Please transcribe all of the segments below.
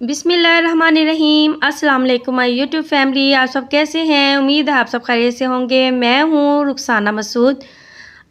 बिस्मिल्लाहिर्रहमानिर्रहीम। अस्सलाम वालेकुम माय यूट्यूब फैमिली। आप सब कैसे हैं? उम्मीद है आप सब खैरियत से होंगे। मैं हूँ रुखसाना मसूद।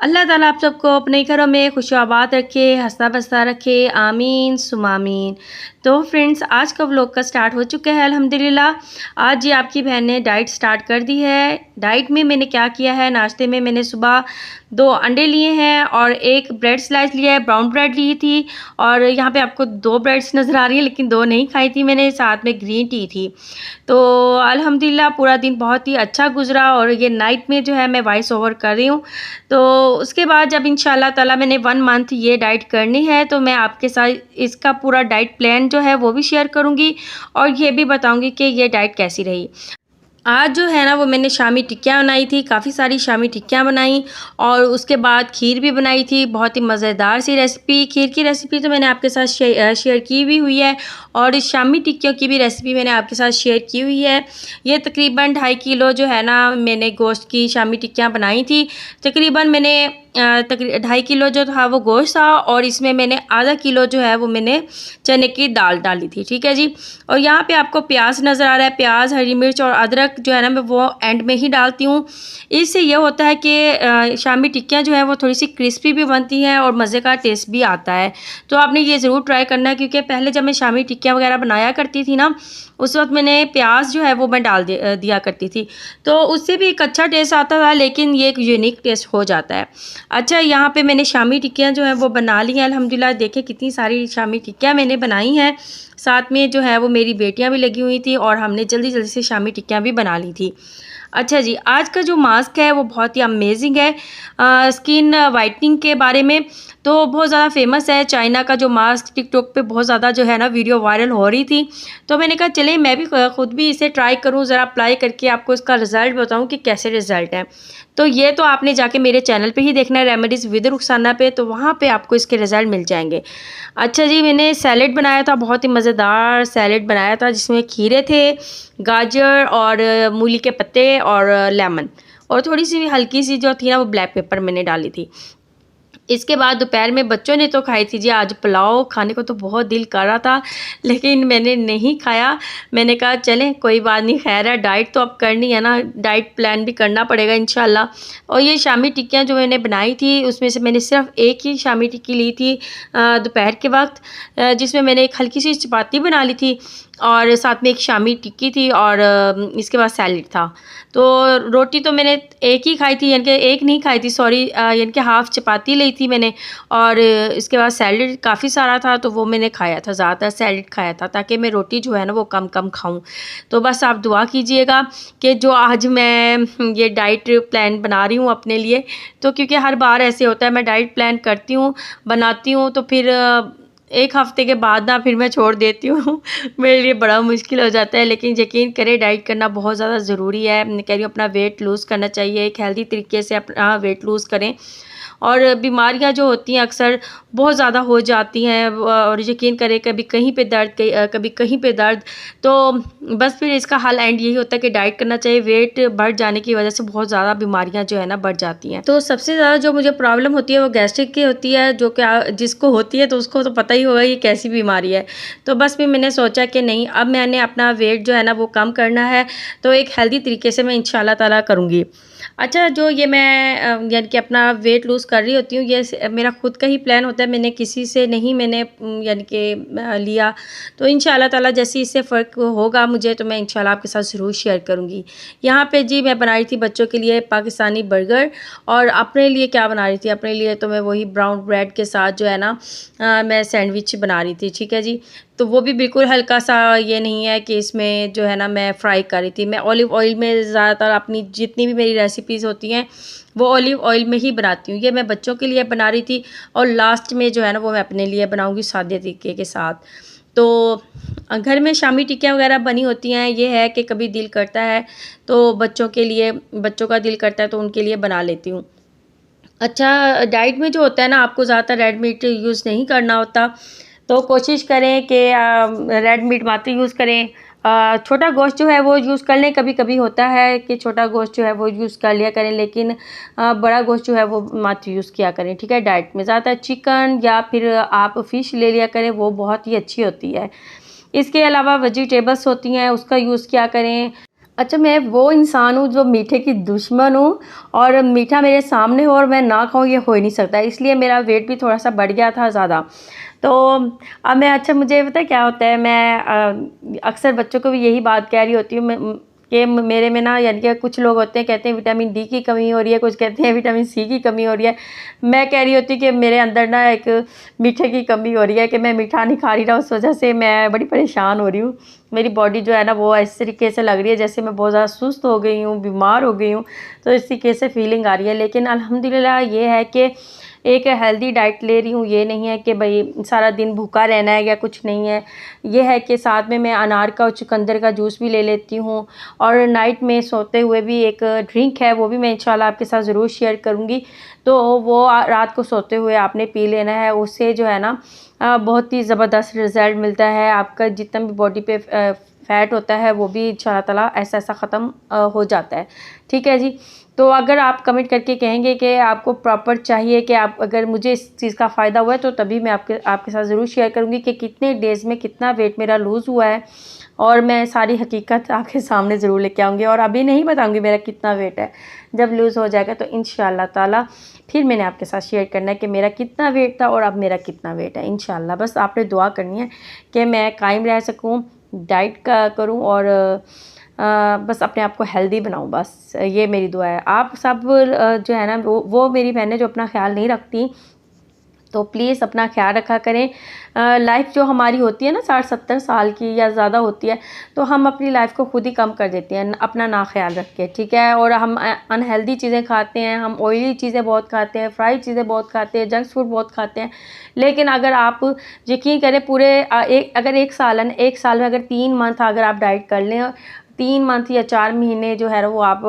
अल्लाह ताला आप सबको अपने घरों में खुशआबाद रखे, हंसता बसता रखे, आमीन सुमा आमीन। तो फ्रेंड्स, आज का व्लॉग का स्टार्ट हो चुका है अल्हम्दुलिल्लाह। आज ये आपकी बहन ने डाइट स्टार्ट कर दी है। डाइट में मैंने क्या किया है, नाश्ते में मैंने सुबह 2 अंडे लिए हैं और एक ब्रेड स्लाइस लिया है, ब्राउन ब्रेड ली थी। और यहाँ पे आपको 2 ब्रेड्स नज़र आ रही है, लेकिन 2 नहीं खाई थी मैंने, साथ में ग्रीन टी थी। तो अल्हम्दुलिल्लाह पूरा दिन बहुत ही अच्छा गुजरा। और ये नाइट में जो है मैं वॉइस ओवर कर रही हूँ। तो उसके बाद जब इंशाल्लाह ताला मैंने 1 मंथ ये डाइट करनी है, तो मैं आपके साथ इसका पूरा डाइट प्लान जो है वो भी शेयर करूँगी और ये भी बताऊँगी कि ये डाइट कैसी रही। आज जो है ना वो मैंने शामी टिक्कियाँ बनाई थी, काफ़ी सारी शामी टिक्कियाँ बनाई और उसके बाद खीर भी बनाई थी। बहुत ही मज़ेदार सी रेसिपी। खीर की रेसिपी तो मैंने आपके साथ शेयर की भी हुई है और इस शामी टिक्कियों की भी रेसिपी मैंने आपके साथ शेयर की हुई है। ये तकरीबन 2.5 किलो जो है ना मैंने गोश्त की शामी टिक्कियाँ बनाई थी। तकरीबन मैंने 2.5 किलो जो था वो गोश्त था और इसमें मैंने आधा किलो जो है वो मैंने चने की दाल डाली थी। ठीक है जी। और यहाँ पे आपको प्याज नज़र आ रहा है, प्याज, हरी मिर्च और अदरक जो है ना मैं वो एंड में ही डालती हूँ। इससे ये होता है कि शामी टिक्कियाँ जो है वो थोड़ी सी क्रिस्पी भी बनती हैं और मज़े का टेस्ट भी आता है। तो आपने ये ज़रूर ट्राई करना है, क्योंकि पहले जब मैं शामी टिक्कियाँ वगैरह बनाया करती थी ना, उस वक्त मैंने प्याज जो है वो मैं डाल दिया करती थी, तो उससे भी एक अच्छा टेस्ट आता था, लेकिन ये एक यूनिक टेस्ट हो जाता है। अच्छा, यहाँ पे मैंने शामी टिक्कियाँ जो हैं वो बना ली हैं अल्हम्दुलिल्लाह। देखिए कितनी सारी शामी टिक्कियाँ मैंने बनाई हैं। साथ में जो है वो मेरी बेटियाँ भी लगी हुई थी और हमने जल्दी जल्दी से शामी टिक्कियाँ भी बना ली थी। अच्छा जी, आज का जो मास्क है वो बहुत ही अमेजिंग है। स्किन वाइटनिंग के बारे में तो बहुत ज़्यादा फेमस है। चाइना का जो मास्क टिकटॉक पे बहुत ज़्यादा जो है ना वीडियो वायरल हो रही थी, तो मैंने कहा चले मैं भी खुद भी इसे ट्राई करूँ, ज़रा अप्लाई करके आपको इसका रिज़ल्ट बताऊँ कि कैसे रिज़ल्ट है। तो ये तो आपने जाके मेरे चैनल पे ही देखना है, रेमेडीज़ विद रुखसाना पे, तो वहाँ पे आपको इसके रिज़ल्ट मिल जाएंगे। अच्छा जी, मैंने सैलेड बनाया था, बहुत ही मज़ेदार सैलेड बनाया था, जिसमें खीरे थे, गाजर और मूली के पत्ते और लेमन और थोड़ी सी हल्की सी जो थी ना वो ब्लैक पेपर मैंने डाली थी। इसके बाद दोपहर में बच्चों ने तो खाई थी जी। आज पुलाव खाने को तो बहुत दिल कर रहा था, लेकिन मैंने नहीं खाया। मैंने कहा चलें कोई बात नहीं, खैर है, डाइट तो अब करनी है ना, डाइट प्लान भी करना पड़ेगा इंशाल्लाह। और ये शामी टिक्कियाँ जो मैंने बनाई थी उसमें से मैंने सिर्फ एक ही शामी टिक्की ली थी दोपहर के वक्त, जिसमें मैंने एक हल्की सी चपाती बना ली थी और साथ में एक शामी टिक्की थी और इसके बाद सैलेड था। तो रोटी तो मैंने एक ही खाई थी, यानी कि एक नहीं खाई थी, सॉरी, यानी कि हाफ़ चपाती ली थी मैंने और इसके बाद सैलेड काफ़ी सारा था तो वो मैंने खाया था, ज़्यादातर सैलेड खाया था, ताकि मैं रोटी जो है ना वो कम कम खाऊं। तो बस आप दुआ कीजिएगा कि जो आज मैं ये डाइट प्लान बना रही हूँ अपने लिए, तो क्योंकि हर बार ऐसे होता है, मैं डाइट प्लान करती हूँ, बनाती हूँ, तो फिर 1 हफ़्ते के बाद ना फिर मैं छोड़ देती हूँ मेरे लिए बड़ा मुश्किल हो जाता है। लेकिन यकीन करें, डाइट करना बहुत ज़्यादा ज़रूरी है। मैं कह रही हूँ अपना वेट लूज़ करना चाहिए, एक हेल्दी तरीके से अपना वेट लूज़ करें। और बीमारियां जो होती हैं अक्सर बहुत ज़्यादा हो जाती हैं और यकीन करें कभी कहीं पे दर्द कभी कहीं पे दर्द, तो बस फिर इसका हल एंड यही होता है कि डाइट करना चाहिए। वेट बढ़ जाने की वजह से बहुत ज़्यादा बीमारियां जो है ना बढ़ जाती हैं। तो सबसे ज़्यादा जो मुझे प्रॉब्लम होती है वो गैस्ट्रिक की होती है, जो कि जिसको होती है तो उसको तो पता ही होगा ये कैसी बीमारी है। तो बस फिर मैंने सोचा कि नहीं, अब मैंने अपना वेट जो है ना वो कम करना है, तो एक हेल्दी तरीके से मैं इंशाल्लाह ताला करूँगी। अच्छा, जो ये मैं यानी कि अपना वेट लूज़ कर रही होती हूँ, ये मेरा खुद का ही प्लान होता है, मैंने किसी से नहीं मैंने यानी कि लिया। तो इंशाल्लाह ताला जैसे इससे फ़र्क होगा मुझे, तो मैं इंशाल्लाह आपके साथ ज़रूर शेयर करूँगी। यहाँ पे जी मैं बना रही थी बच्चों के लिए पाकिस्तानी बर्गर और अपने लिए क्या बना रही थी, अपने लिए तो मैं वही ब्राउन ब्रेड के साथ जो है ना मैं सैंडविच बना रही थी। ठीक है जी। तो वो भी बिल्कुल हल्का सा, ये नहीं है कि इसमें जो है ना मैं फ्राई कर रही थी। मैं ऑलिव ऑयल में ज़्यादातर अपनी जितनी भी मेरी रेसिपीज़ होती हैं वो ऑलिव ऑयल में ही बनाती हूँ। ये मैं बच्चों के लिए बना रही थी और लास्ट में जो है ना वो मैं अपने लिए बनाऊँगी सादे तरीके के साथ। तो घर में शामी टिक्कियाँ वगैरह बनी होती हैं। ये है कि कभी दिल करता है तो बच्चों के लिए, बच्चों का दिल करता है तो उनके लिए बना लेती हूँ। अच्छा, डाइट में जो होता है ना आपको ज़्यादातर रेड मीट यूज़ नहीं करना होता, तो कोशिश करें कि रेड मीट मत यूज़ करें। छोटा गोश्त जो है वो यूज़ कर लें। कभी कभी होता है कि छोटा गोश्त जो है वो यूज़ कर लिया करें, लेकिन बड़ा गोश्त जो है वो मत यूज़ किया करें, ठीक है। डाइट में ज़्यादातर चिकन या फिर आप फ़िश ले लिया करें, वो बहुत ही अच्छी होती है। इसके अलावा वेजिटेबल्स होती हैं, उसका यूज़ किया करें। अच्छा, मैं वो इंसान हूँ जो मीठे की दुश्मन हूँ, और मीठा मेरे सामने हो और मैं ना खाऊँ ये हो ही नहीं सकता, इसलिए मेरा वेट भी थोड़ा सा बढ़ गया था ज़्यादा। तो अब मैं, अच्छा मुझे पता है क्या होता है, मैं अक्सर बच्चों को भी यही बात कह रही होती हूँ कि मेरे में ना, यानी कि कुछ लोग होते हैं कहते हैं विटामिन डी की कमी हो रही है, कुछ कहते हैं विटामिन सी की कमी हो रही है। मैं कह रही होती हूँ कि मेरे अंदर ना एक मीठे की कमी हो रही है, कि मैं मीठा नहीं खा रही ना, उस वजह से मैं बड़ी परेशान हो रही हूँ। मेरी बॉडी जो है ना वो इस तरीके से लग रही है जैसे मैं बहुत ज़्यादा सुस्त हो गई हूँ, बीमार हो गई हूँ, तो इस तरीके से फीलिंग आ रही है। लेकिन अल्हम्दुलिल्लाह ये है कि एक हेल्दी डाइट ले रही हूँ, ये नहीं है कि भाई सारा दिन भूखा रहना है या कुछ नहीं है। ये है कि साथ में मैं अनार का और चुकंदर का जूस भी ले लेती हूँ, और नाइट में सोते हुए भी एक ड्रिंक है, वो भी मैं इंशाल्लाह आपके साथ ज़रूर शेयर करूँगी। तो वो रात को सोते हुए आपने पी लेना है, उससे जो है ना बहुत ही ज़बरदस्त रिज़ल्ट मिलता है। आपका जितना भी बॉडी पे फ़ैट होता है वो भी इंशाल्लाह ताला ऐसा ऐसा ख़त्म हो जाता है, ठीक है जी। तो अगर आप कमेंट करके कहेंगे कि आपको प्रॉपर चाहिए, कि आप, अगर मुझे इस चीज़ का फ़ायदा हुआ है तो तभी मैं आपके साथ ज़रूर शेयर करूँगी कि कितने डेज़ में कितना वेट मेरा लूज़ हुआ है, और मैं सारी हकीकत आपके सामने ज़रूर लेके आऊँगी। और अभी नहीं बताऊँगी मेरा कितना वेट है, जब लूज़ हो जाएगा तो इंशाल्लाह ताला फिर मैंने आपके साथ शेयर करना है कि मेरा कितना वेट था और अब मेरा कितना वेट है इंशाल्लाह। बस आपने दुआ करनी है कि मैं कायम रह सकूँ, डाइट का करूँ, और बस अपने आप को हेल्दी बनाऊँ, बस ये मेरी दुआ है। आप सब जो है ना वो मेरी बहनें जो अपना ख्याल नहीं रखती, तो प्लीज़ अपना ख्याल रखा करें। लाइफ जो हमारी होती है ना 60-70 साल की या ज़्यादा होती है, तो हम अपनी लाइफ को खुद ही कम कर देते हैं अपना ना ख्याल रख के, ठीक है। और हम अनहेल्दी चीज़ें खाते हैं, हम ऑयली चीज़ें बहुत खाते हैं, फ्राई चीज़ें बहुत खाते हैं, जंक फूड बहुत खाते हैं। लेकिन अगर आप यकीन करें, पूरे अगर एक साल में अगर 3 मंथ अगर आप डाइट कर लें, 3 मंथ या 4 महीने जो है वो आप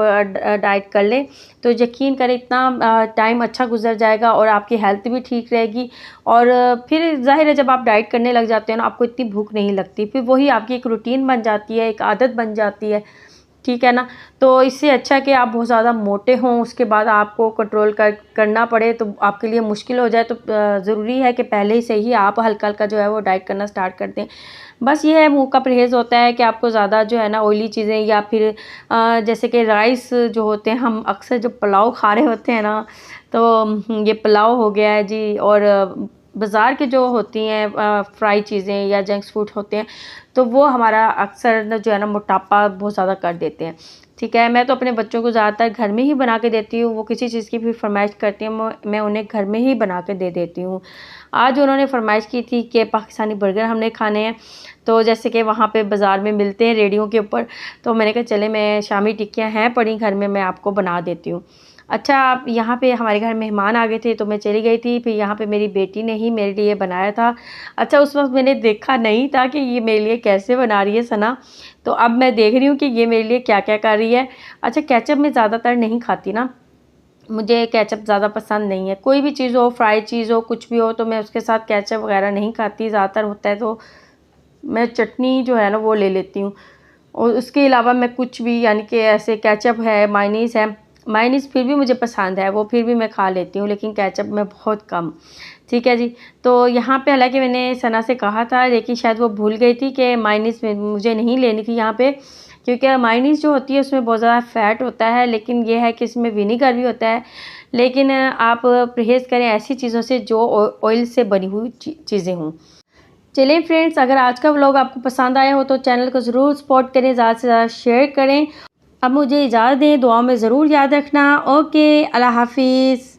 डाइट कर लें, तो यकीन करें इतना टाइम अच्छा गुजर जाएगा और आपकी हेल्थ भी ठीक रहेगी। और फिर ज़ाहिर है जब आप डाइट करने लग जाते हैं ना, आपको इतनी भूख नहीं लगती, फिर वही आपकी एक रूटीन बन जाती है, एक आदत बन जाती है, ठीक है ना। तो इससे अच्छा कि आप बहुत ज़्यादा मोटे हों, उसके बाद आपको कंट्रोल करना पड़े, तो आपके लिए मुश्किल हो जाए, तो ज़रूरी है कि पहले से ही आप हल्का हल्का जो है वो डाइट करना स्टार्ट कर दें। बस ये है, मुँह का परहेज़ होता है कि आपको ज़्यादा जो है ना ऑयली चीज़ें, या फिर जैसे कि राइस जो होते हैं, हम अक्सर जो पुलाव खा रहे होते हैं ना, तो ये पुलाव हो गया है जी, और बाज़ार के जो होती हैं फ्राई चीज़ें या जंक फूड होते हैं, तो वो हमारा अक्सर न जो है ना मोटापा बहुत ज़्यादा कर देते हैं, ठीक है। मैं तो अपने बच्चों को ज़्यादातर घर में ही बना के देती हूँ, वो किसी चीज़ की भी फरमाइश करती हैं, मैं उन्हें घर में ही बना के दे देती हूँ। आज उन्होंने फरमाइश की थी कि पाकिस्तानी बर्गर हमने खाने हैं, तो जैसे कि वहाँ पे बाज़ार में मिलते हैं रेडियो के ऊपर, तो मैंने कहा चले, मैं शामी टिक्कियाँ हैं पड़ी घर में, मैं आपको बना देती हूँ। अच्छा, आप यहाँ पे हमारे घर मेहमान आ गए थे, तो मैं चली गई थी, फिर यहाँ पे मेरी बेटी ने ही मेरे लिए बनाया था। अच्छा, उस वक़्त मैंने देखा नहीं था कि ये मेरे लिए कैसे बना रही है सना, तो अब मैं देख रही हूँ कि ये मेरे लिए क्या-क्या कर रही है। अच्छा, केचप मैं ज़्यादातर नहीं खाती ना, मुझे केचप ज़्यादा पसंद नहीं है। कोई भी चीज़ हो, फ्राई चीज़ हो, कुछ भी हो, तो मैं उसके साथ केचप वग़ैरह नहीं खाती। ज़्यादातर होता है तो मैं चटनी जो है ना वो ले लेती हूँ, और उसके अलावा मैं कुछ भी, यानी कि ऐसे केचप है, मायोनीज़ है, मायोनीज़ फिर भी मुझे पसंद है, वो फिर भी मैं खा लेती हूँ, लेकिन केचप में बहुत कम, ठीक है जी। तो यहाँ पे हालांकि मैंने सना से कहा था, लेकिन शायद वो भूल गई थी कि मायोनीज़ मुझे नहीं लेनी थी यहाँ पे, क्योंकि मायोनीज़ जो होती है उसमें बहुत ज़्यादा फ़ैट होता है, लेकिन ये है कि इसमें विनीगर भी होता है। लेकिन आप परहेज़ करें ऐसी चीज़ों से जो ऑयल से बनी हुई चीज़ें हों। चलिए फ्रेंड्स, अगर आज का व्लॉग आपको पसंद आया हो तो चैनल को ज़रूर सपोर्ट करें, ज़्यादा से ज़्यादा शेयर करें। अब मुझे इजाज़त दें, दुआ में ज़रूर याद रखना। ओके, अल्लाह हाफिज़।